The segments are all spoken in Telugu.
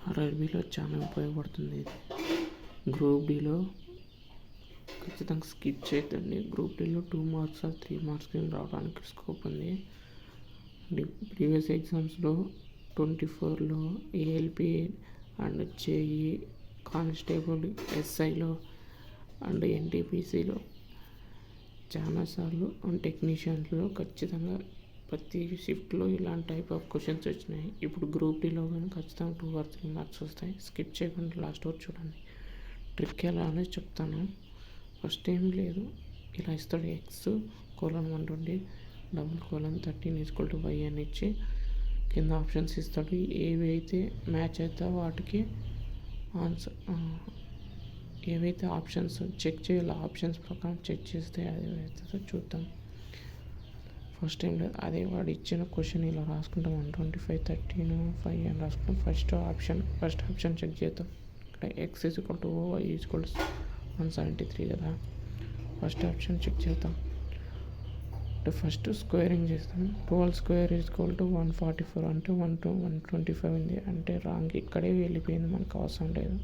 ఆర్ఆర్బీలో చాలా ఉపయోగపడుతుంది ఇది. గ్రూప్ డీలో ఖచ్చితంగా స్కిప్ చేయొద్దండి. గ్రూప్ డీలో 2 మార్క్స్ ఆర్ 3 మార్క్స్ రావడానికి స్కోప్ ఉంది. ప్రీవియస్ ఎగ్జామ్స్లో 24లో ఏఎల్పి అండ్ జేఈ కానిస్టేబుల్ ఎస్ఐలో అండ్ ఎన్టీపీసీలో చాలాసార్లు టెక్నీషియన్స్లో ఖచ్చితంగా ప్రతి షిఫ్ట్లో ఇలాంటి టైప్ ఆఫ్ క్వశ్చన్స్ వచ్చినాయి. ఇప్పుడు గ్రూప్ డీలో కానీ ఖచ్చితంగా 2 ఆర్ 3 మార్క్స్ వస్తాయి. స్కిప్ చేయకుండా లాస్ట్ వరకు చూడండి. ట్రిక్ ఎలా అనేది చెప్తాను. ఫస్ట్ ఏం లేదు, ఇలా ఇస్తాడు x:120 $13 y అని ఇచ్చి కింద ఆప్షన్స్ ఇస్తాడు. ఏవి అయితే మ్యాచ్ అవుతాయో వాటికి ఆన్సర్, ఏవైతే ఆప్షన్స్ చెక్ చేయాలో ఆప్షన్స్ ప్రకారం చెక్ చేస్తే అది అవుతుందో చూద్దాం. ఫస్ట్ ఏం లేదు, అదే వాడు ఇచ్చిన క్వశ్చన్ ఇలా రాసుకుంటాం. 125, 13, 5 అని రాసుకుంటాం. ఫస్ట్ ఆప్షన్ చెక్ చేద్దాం. ఇక్కడ x = y = 173 కదా. ఫస్ట్ ఆప్షన్ చెక్ చేద్దాం. అంటే ఫస్ట్ స్క్వేరింగ్ చేస్తాం. 12² = 144 అంటే 125 ఉంది అంటే రాంగ్, ఇక్కడే వెళ్ళిపోయింది, మనకు అవసరం లేదు.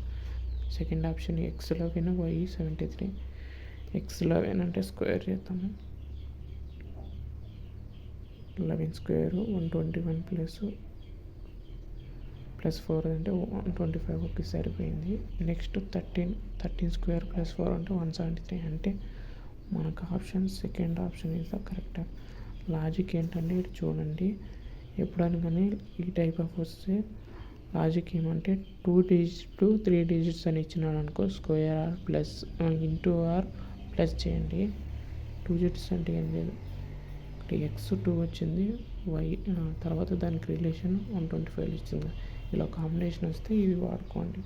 Second option x11 y 73. x11 అంటే స్క్వేర్ చేద్దాము. 11² 121 + 4 అంటే 125 సరిపోయింది. నెక్స్ట్ 13² + 4 అంటే 173 అంటే మనకు option second option is the correct. Logic ఏంటంటే ఇటు చూడండి, ఎప్పుడైనా కానీ ఈ టైప్ ఆఫ్ వస్తే లాజిక్ ఏమంటే 2 digits to 3 digits అని ఇచ్చినాడు అనుకో, square R plus into R plus చేయండి. 2 digits అంటే ఏం లేదు, x2 వచ్చింది, y తర్వాత దానికి రిలేషన్ 125 ఇచ్చింది. ఇలా కాంబినేషన్ వస్తే ఇవి వాడుకోండి.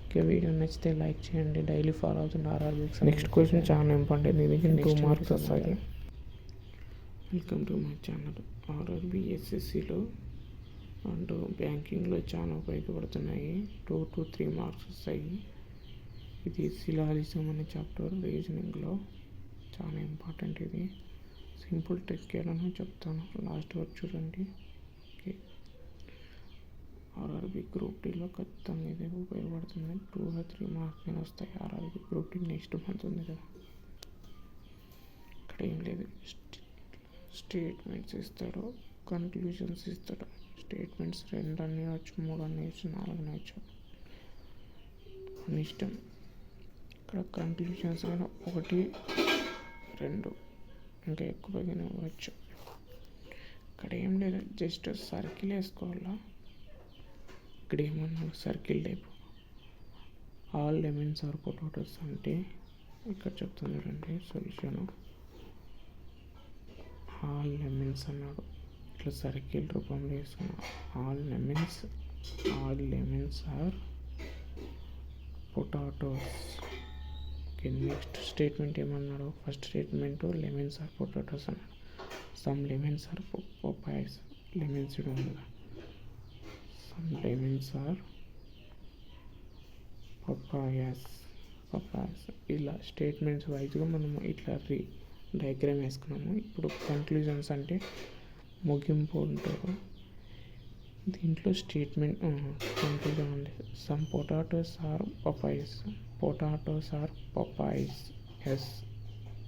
ఓకే, వీడియో నచ్చితే లైక్ చేయండి. డైలీ ఫాలో అవుతుంది ఆర్ఆర్బీ. నెక్స్ట్ క్వశ్చన్ చాలా ఇంపార్టెంట్, ఇది 2 మార్క్స్ వస్తాయి. Welcome to my channel. RRB ఎస్ఎస్సిలో అండ్ బ్యాంకింగ్లో చాలా ఉపయోగపడుతున్నాయి. 2 to 3 మార్క్స్ వస్తాయి. ఇది సిలాజిజం అనే చాప్టర్ రీజనింగ్లో చాలా ఇంపార్టెంట్. ఇది సింపుల్ ట్రిక్ ఎలా చెప్తాను, లాస్ట్ వరకు చూడండి. ఓకే, ఆర్ఆర్బీ గ్రూప్ డీలో ఖచ్చితంగా ఇది ఉపయోగపడుతుంది. 2 or 3 మార్క్స్ నేను వస్తాయి. RRB group D next month ఉంది కదా. ఇక్కడ ఏం లేదు, స్టేట్మెంట్స్ ఇస్తాడు, కన్క్లూజన్స్ ఇస్తాడు. స్టేట్మెంట్స్ 2 అని వచ్చు, 3 అని వచ్చు, 4 అని వచ్చు, అని ఇష్టం. ఇక్కడ కన్క్లూజన్స్ కానీ 1, 2 ఇంకా ఎక్కువ వచ్చు. ఇక్కడ ఏం లేదు, జస్ట్ సర్కిల్ వేసుకోవాలా. ఇక్కడ ఏమన్నా circle type all lemons are potatoes అంటే ఇక్కడ చెప్తాను చూడండి సొల్యూషన్. ఆల్ లెమన్స్ అన్నాడు, ఇట్లా సర్కిల్ రూపంలో వేసుకున్నాం. All lemons are potatoes. Okay, next statement ఏమన్నాడు, first statement lemons are potatoes అన్నాడు. Some lemons are papayas. Lemons ఉంది కదా, సమ్ లెమన్స్ ఆర్ పపాయస్. ఇలా స్టేట్మెంట్స్ వైజ్గా మనము ఇట్లా డయాగ్రామ్ వేసుకున్నాము. ఇప్పుడు కన్క్లూజన్స్ అంటే ముగింపు ఉంటుంది. దీంట్లో స్టేట్మెంట్ కన్క్లూజన్ ఉంది. Some potatoes are papayas. Yes,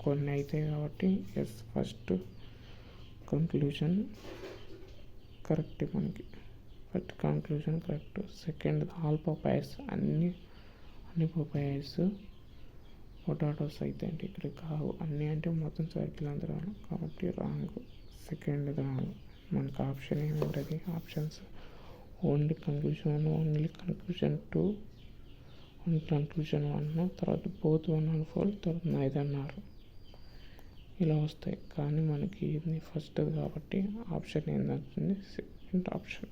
కొన్ని అవుతాయి కాబట్టి ఎస్ ఫస్ట్ కంక్లూజన్ కరెక్ట్. మనకి first conclusion correct. Second all papayas, అన్ని పపాయస్ పొటాటోస్ అయితే అంటే ఇక్కడ కావు. అన్నీ అంటే మొత్తం సర్కిల్ అందరూ కాబట్టి రాంగ్. Second wrong. మనకు ఆప్షన్ ఏముంటుంది, options only conclusion 1, only conclusion 2, only conclusion 1, తర్వాత బోత్ 1 and 4, తర్వాత neither nor ఇలా వస్తాయి. కానీ మనకి ఇది ఫస్ట్ కాబట్టి ఆప్షన్ ఏంటంటే సెకండ్ ఆప్షన్.